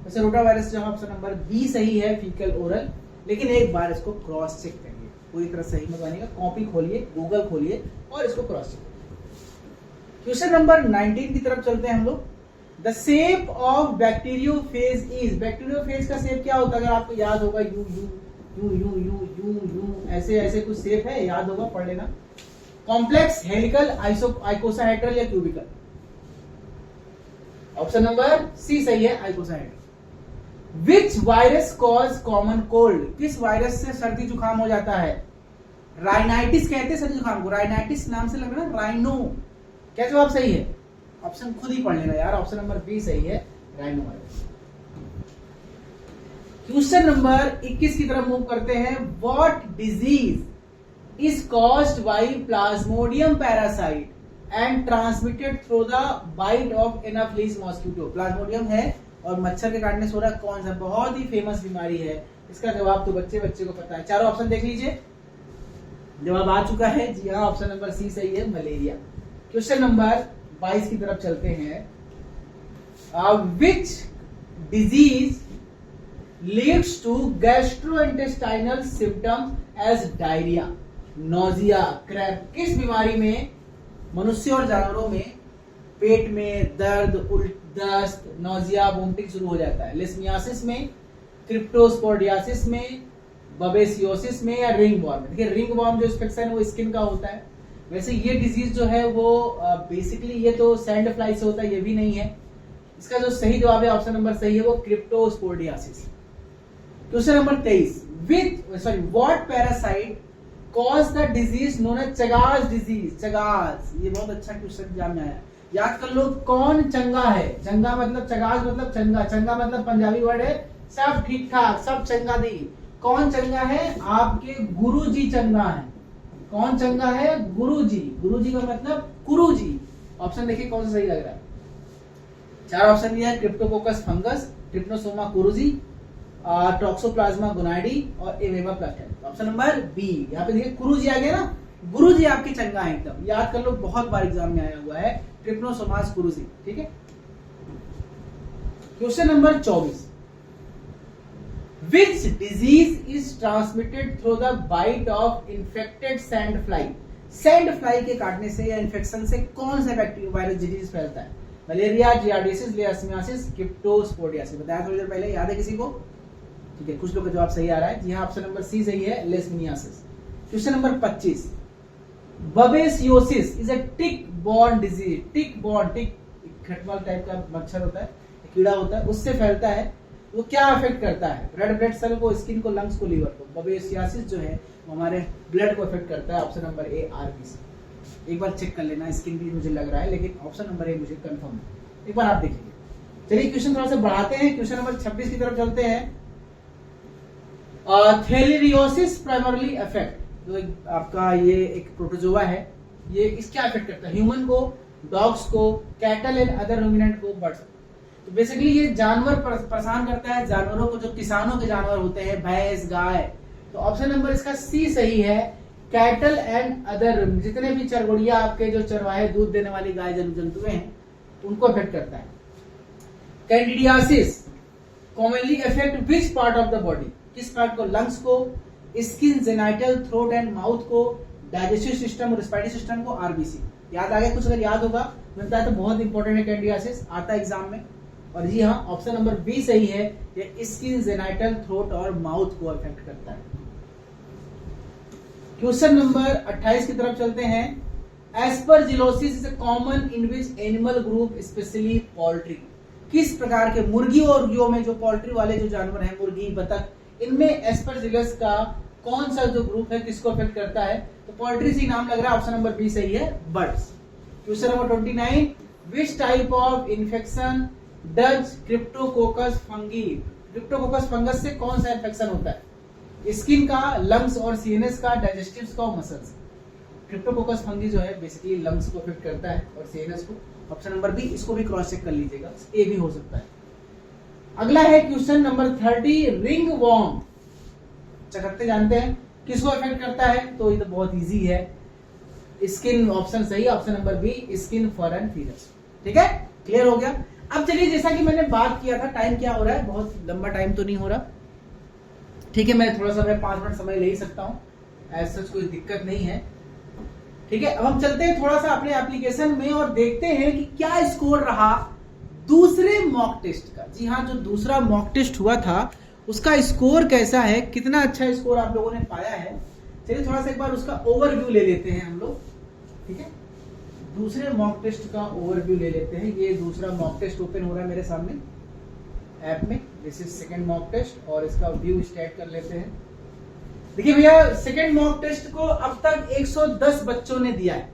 वैसे रोटा वायरस जो ऑप्शन नंबर बी सही है, फीकल ओरल, लेकिन एक बार इसको क्रॉस चेक करिए, पूरी तरह सही मत बनेगा। कॉपी खोलिए, गूगल खोलिए और इसको क्रॉस चेक करिए। क्वेश्चन नंबर 19 की तरफ चलते हैं हम लोग। The shape of bacteriophage is, bacteriophage का शेप क्या होता है? अगर आपको याद होगा, you you you you you you you ऐसे ऐसे कुछ शेप है, याद होगा, पढ़ लेना। कॉम्प्लेक्स, हेलिकल, आइकोसाहेड्रल या क्यूबिकल? ऑप्शन नंबर सी सही है, आइकोसाहेड्रल। विच वायरस कॉज कॉमन कोल्ड? किस वायरस से सर्दी जुकाम हो जाता है? राइनाइटिस कहते हैं सर्दी जुकाम को, राइनाइटिस नाम से लग रहा है, राइनो। क्या जवाब सही है? ऑप्शन खुद ही पढ़ लेना यार, ऑप्शन नंबर बी सही है, राइनो वायरस। क्वेश्चन नंबर 21 की तरफ मूव करते हैं। What disease is caused by plasmodium parasite and transmitted through the bite of anopheles mosquito? Plasmodium है और मच्छर के काटने से हो रहा है, कौन सा? बहुत ही फेमस बीमारी है। इसका जवाब तो बच्चे को पता है। चारों ऑप्शन देख लीजिए, जवाब आ चुका है। जी हाँ, ऑप्शन नंबर सी सही है, मलेरिया। क्वेश्चन नंबर 22 की तरफ चलते हैं। Which disease leads to gastrointestinal symptoms as diarrhoea, nausea, cramp? किस बीमारी में मनुष्य और जानवरों में पेट में दर्द, दस्त, नोजिया, वोमिटिंग शुरू हो जाता है? लेशमियासिस में, क्रिप्टोस्पोडियासिस में, बबेसियोसिस में या रिंग वॉर्म में? देखिए, रिंग वॉर्म जो इंफेक्शन है वो स्किन का होता है। वैसे ये डिजीज जो है वो बेसिकली ये तो सैंड फ्लाई से होता है, ये भी नहीं है। इसका जो सही जवाब है, ऑप्शन नंबर सही है, वो cryptosporidiosis. Question number 23, what parasite cause the disease known as Chagas disease? Chagas, ये बहुत अच्छा क्वेश्चन एग्जाम में आया, याद कर लो। कौन चंगा है? चंगा मतलब चगास मतलब चंगा, चंगा मतलब पंजाबी वर्ड है, सब ठीक ठाक, सब चंगा दी। कौन चंगा है? आपके गुरुजी चंगा है। कौन चंगा है? गुरुजी। गुरुजी का मतलब गुरुजी। ऑप्शन देखिए कौन सा सही लग रहा है। चार ऑप्शन दिया है, क्रिप्टोकोकस फंगस, ट्रिप्नोसोमा कुरुजी, टॉक्सोप्लाज्मा गोनाइडी और एमेबा प्लास्टिक। ऑप्शन नंबर बी, यहाँ पे देखिए कुरुजी आ गया ना, गुरुजी आपके चंगा है एकदम, याद कर लो, बहुत बार एग्जाम में आया हुआ है, ट्रिप्नोसोमास कुरुजी। ठीक है। Question number 24, Which disease is transmitted through the bite of infected sand fly? Sand fly के काटने से या इन्फेक्शन से कौन सा बैक्टीरिया वायरस डिजीज फैलता है? मलेरिया, जियार्डिसिस, लेशमियासिस, क्रिप्टोस्पोडियासिस। बताया थोड़ी देर पहले, याद है किसी को? ठीक है, कुछ लोग का जवाब सही आ रहा है। जी हाँ, ऑप्शन नंबर सी सही है, leishmaniasis. Question number 25, babesiosis is a tick borne disease. Tick borne, tick खटमल टाइप का मच्छर होता है, कीड़ा होता है, उससे फैलता है। वो क्या अफेक्ट करता है? रेड ब्लड सेल को, स्किन को, लंग्स को, लीवर को। बबेसियासिस जो है वो हमारे ब्लड को अफेक्ट करता है। Option number A, RBC. एक बार चेक कर लेना, स्किन भी मुझे लग रहा है, लेकिन ऑप्शन नंबर ए मुझे कंफर्म है। एक बार आप देखिए। चलिए क्वेश्चन थोड़ा सा बढ़ाते हैं, क्वेश्चन नंबर 26 की तरफ चलते हैं। थैलेरियोसिस प्राइमरली अफेक्ट, जो आपका ये एक प्रोटोजोआ है, ये इस क्या अफेक्ट करता है? ह्यूमन को, डॉग्स को, कैटल एंड अदर रूमिनेंट को, बर्ड्स। तो बेसिकली ये जानवर परेशान करता है जानवरों को, जो किसानों के जानवर होते हैं, भैंस, गाय। तो ऑप्शन नंबर इसका सी सही है, कैटल एंड अदर, जितने भी चरगुड़िया आपके जो चरवाहे दूध देने वाली गाय जंतुएं हैं उनको अफेक्ट करता है। Candidiasis commonly affect which part of the body? किस पार्ट को? लंग्स को, skin, genital, throat and mouth को, डाइजेस्टिव सिस्टम, रेस्पिरेटरी सिस्टम को, आरबीसी। याद आ गया कुछ? अगर याद होगा मिलता है तो बहुत इंपॉर्टेंट है, कैंडिडियासिस आता है एग्जाम में। और जी हाँ, ऑप्शन नंबर बी सही है, ये स्किन, जेनाइटल, थ्रोट और माउथ को अफेक्ट करता है। क्वेश्चन नंबर 28 की तरफ चलते हैं। Aspergillosis is a common in which animal group specially poultry. किस प्रकार के मुर्गी और मुर्गियों में जो पोल्ट्री वाले जो जानवर हैं, मुर्गी, बतख, इनमें एस्परजिलस का कौन सा जो ग्रुप है किसको अफेक्ट करता है? तो पोल्ट्री से नाम लग रहा है, ऑप्शन नंबर बी सही है, birds. Question number 29, which type of infection does Cryptococcus fungi? Cryptococcus fungus से कौन सा इन्फेक्शन होता है? स्किन का, लंग्स और सीएनएस का, डाइजेस्टिव का और मसल्स। क्रिप्टोकोकस फंगी जो है बेसिकली लंग्स को अफेक्ट करता है और सीएनएस को। ऑप्शन नंबर बी, इसको भी क्रॉस चेक कर लीजिएगा, ए भी हो सकता है। अगला है क्वेश्चन नंबर 30, रिंग वॉर्म चकत्ते जानते हैं किसको अफेक्ट करता है? तो ये तो बहुत इजी है, स्किन, ऑप्शन सही, ऑप्शन नंबर बी, स्किन फॉरन फीवर्स। ठीक है, क्लियर हो गया। अब चलिए, जैसा कि मैंने बात किया था, टाइम क्या हो रहा है, बहुत लंबा टाइम तो नहीं हो रहा, ठीक है, मैं थोड़ा सा 5 मिनट समय ले ही सकता हूँ, ऐसा कोई दिक्कत नहीं है। ठीक है, अब हम चलते हैं थोड़ा सा अपने एप्लीकेशन में और देखते हैं कि क्या स्कोर रहा दूसरे मॉक टेस्ट का। जी हाँ, जो दूसरा मॉक टेस्ट हुआ था उसका स्कोर कैसा है, कितना अच्छा स्कोर आप लोगों ने पाया है। चलिए थोड़ा सा एक बार उसका ओवरव्यू ले लेते हैं हम लोग। ठीक है, दूसरे मॉक टेस्ट का ओवरव्यू ले लेते हैं। ये दूसरा मॉक टेस्ट ओपन हो रहा है मेरे सामने ऐप में। This is second mock test और इसका व्यू स्टार्ट कर लेते हैं। देखिए भैया, सेकंड मॉक टेस्ट को अब तक 110 बच्चों ने दिया है।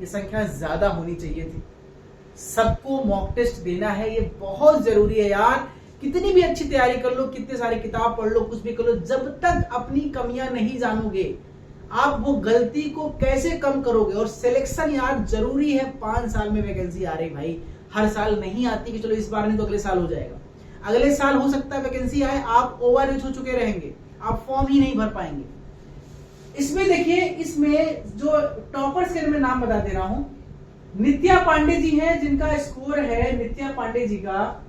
ये संख्या ज्यादा होनी चाहिए थी। सबको मॉक टेस्ट देना है, ये बहुत जरूरी है यार। कितनी भी अच्छी तैयारी कर लो, कितने सारे किताब पढ़ लो, कुछ भी कर लो, जब तक अपनी कमियां नहीं जानोगे आप वो गलती को कैसे कम करोगे। और सिलेक्शन यार जरूरी है। 5 साल में वैकेंसी आ रही भाई, हर साल नहीं आती कि चलो इस बार नहीं तो अगले साल हो जाएगा। अगले साल हो सकता है वैकेंसी आए, आप ओवर एज हो चुके रहेंगे, आप फॉर्म ही नहीं भर पाएंगे। इसमें देखिए, इसमें जो टॉपर्स के मैं नाम बता दे रहा हूं, नित्या पांडे जी हैं, जिनका स्कोर है, नित्या पांडे जी का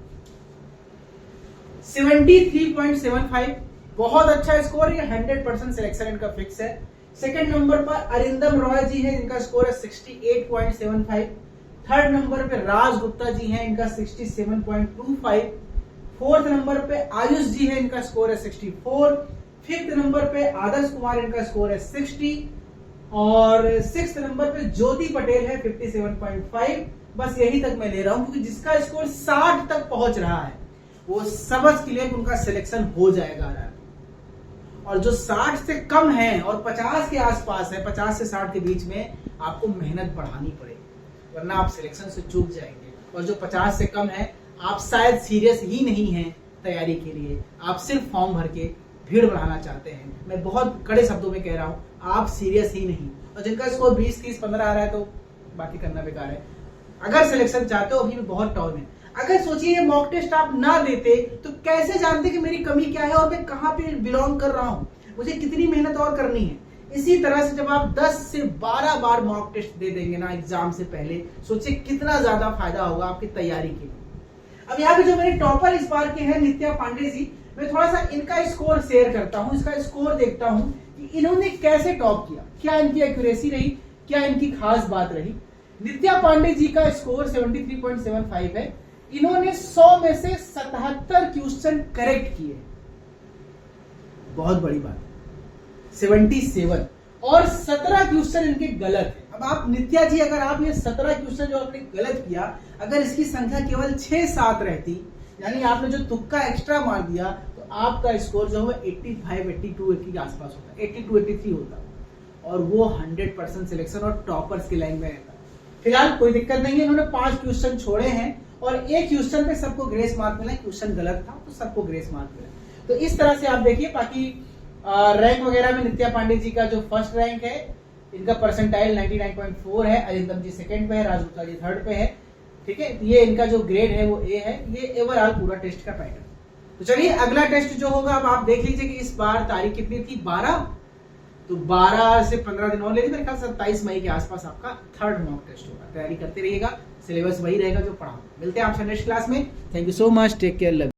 73.75, बहुत अच्छा स्कोर है, 100% सिलेक्शन इनका फिक्स है। सेकंड नंबर पर अरिंदम रॉय जी हैं, जिनका स्कोर है 68.75। थर्ड नंबर पे राज गुप्ता जी हैं, इनका 67.25। फोर्थ नंबर पे आयुष जी है, इनका स्कोर है 64। फिफ्थ नंबर पे आदर्श कुमार, इनका स्कोर है 60। और सिक्स्थ नंबर पे ज्योति पटेल है 57.5। बस यही तक मैं ले रहा हूं, क्योंकि जिसका स्कोर 60 तक पहुंच रहा है वो समझ के लिए उनका सिलेक्शन हो जाएगा। और जो 60 से कम है और 50 के आसपास है, 50 से 60 के बीच में, आपको मेहनत बढ़ानी पड़ेगी, वरना आप सिलेक्शन से चूक जाएंगे। और जो 50 से कम है, आप शायद सीरियस ही नहीं हैं तैयारी के लिए, आप सिर्फ फॉर्म भर के भीड़ बढ़ाना चाहते हैं। मैं बहुत कड़े शब्दों में कह रहा हूं, आप सीरियस ही नहीं। और जिनका स्कोर 20, 30, 15 आ रहा है तो बाकी करना बेकार है। अगर सिलेक्शन चाहते हो, अभी भी बहुत टाइम है। अगर सोचिए ये मॉक टेस्ट आप ना देते तो कैसे जानते कि मेरी कमी क्या है और मैं कहां पे बिलोंग कर रहा हूं, मुझे कितनी मेहनत और करनी है। इसी तरह से जब आप 10 से 12 बार मॉक टेस्ट दे देंगे ना एग्जाम से पहले, सोचिए कितना ज्यादा फायदा होगा आपकी तैयारी के लिए। अब यहाँ पे जो मेरे टॉपर इस बार के हैं नित्या पांडे जी, मैं थोड़ा सा इनका स्कोर शेयर करता हूँ, इसका स्कोर देखता हूँ कि इन्होंने कैसे टॉप किया, क्या इनकी एक्यूरेसी रही, क्या इनकी खास बात रही। नित्या पांडे जी का स्कोर 73.75 है। इन्होंने 100 में से 77 क्वेश्चन करेक्ट किए, बहुत बड़ी बात है। 77 और 17 क्वेश्चन इनके गलत है। अब आप नित्या जी, अगर आप ये 17 क्वेश्चन जो आपने गलत किया, अगर इसकी संख्या केवल 6-7 रहती, यानी आपने जो तुक्का एक्स्ट्रा मार दिया, तो आपका स्कोर जो है 85, 82 के आसपास होता, 82, 83 होता, और वो 100% सिलेक्शन और टॉपर्स की लाइन में रहता। फिलहाल कोई दिक्कत नहीं है, इन्होंने 5 क्वेश्चन छोड़े हैं और एक क्वेश्चन पे सबको ग्रेस मार्क मिला। क्वेश्चन गलत था तो सबको ग्रेस मार्क मिला। तो इस तरह से आप देखिए। बाकी रैंक वगैरह में नित्या पांडे जी का जो फर्स्ट रैंक है, इनका परसेंटाइल 99.4 है। अरिंदम जी सेकंड पे है, राजगुप्ता जी थर्ड पे है। ठीक है, ये इनका जो ग्रेड है वो ए है। ये ओवरऑल पूरा टेस्ट का पैटर्न। तो चलिए अगला टेस्ट जो होगा, अब आप देख लीजिए कि इस बार तारीख कितनी थी, 12। तो 12 से 15 दिन और ले लीजिए, मेरे ख्याल 27 मई के आसपास आपका थर्ड मॉक टेस्ट होगा। तैयारी करते रहिएगा, सिलेबस वही रहेगा जो पढ़ा। मिलते हैं आपसे नेक्स्ट क्लास में। Thank you so much, take care, love.